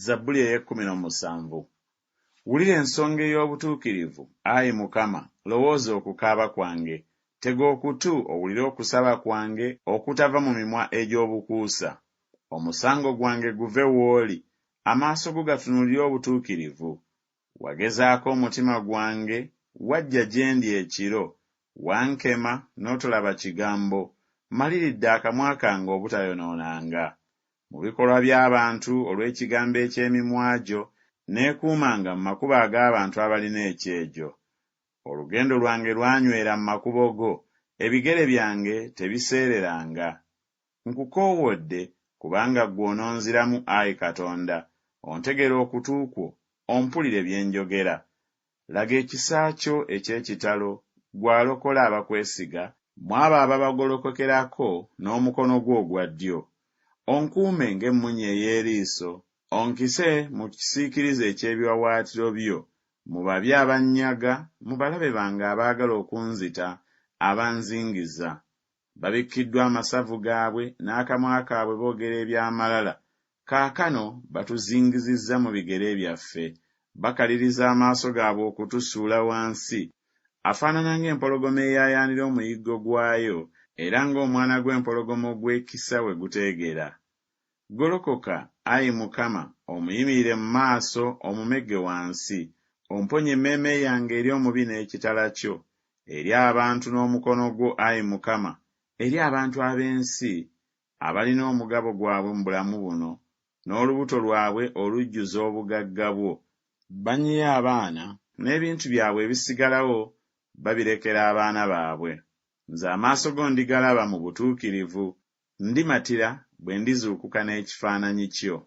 Zabbuli ey'ekkumin'omusanvu. Wulira ensonga ey'obutuukirivu, Ayi Mukama, lowooza okukaaba kwange. Tega okutu owulire okusaba kwange okutava mu mimwa egy'obukuusa. Omusango gwange guve w'oli, amaaso go gatunuulire obutuukirivu. Wagezaako omutima gwange, wajja gye ndi ekiro, wankema n'otolaba kigambo. Maliridde akamwa kange obutayonoonanga. Mu bikolwa by'abantu olw'ekigambo eky'emimwa gyo, neekuumanga mu makubo ag'abantu abalina ekyejo. Olugendo lwange lwanywera mu makubo go, ebigere byange tebiseereranga. Nkukoowodde kubanga ggwe ononziramu, Ayi Katonda, ontegera okutu kwo, ompulire bye njogera. Laga ekisa kyo eky'ekitalo, gw'alokola abakwesiga, mu abo ababagolokokerako n'omukono gwo ogwa ddyo. Onkuume ng'emmunye ey'eriiso, onkise mu kisiikirize eky'ebiwawaatiro byo, mu babi abannyaga, mu balabe bange abaagala okunzita, abanzingiza. Babikkiddwa amasavu gaabwe, n'akamwa kaabwe boogera eby'amalala. Kaakano batuzingizizza mu bigere byaffe. Bakaliriza amaaso gaabwe okutusuula wansi. Afaanana ng'empologoma eyaayaanira omuyiggo gwayo, era ng'omwana gw'empologoma ogw'ekisa we guteegera. Golokoka, Ayi Mukama, omuyimirire mu maaso, omumegge wansi. Omponye emmeeme yange eri omubi n'ekitala kyo, eri abantu n'omukono gwo, Ayi Mukama, eri abantu ab'ensi abalina omugabo gwabwe mu bulamu buno, n'olubuto lwabwe olujjuza obugagga bwo. Banyiye abaana, n'ebintu byabwe ebisigalawo babirekera abaana baabwe. Nze amaaso go ndigalaba mu butuukirivu, ndimatira bwe ndizuukuka n'ekifaananyi kyo.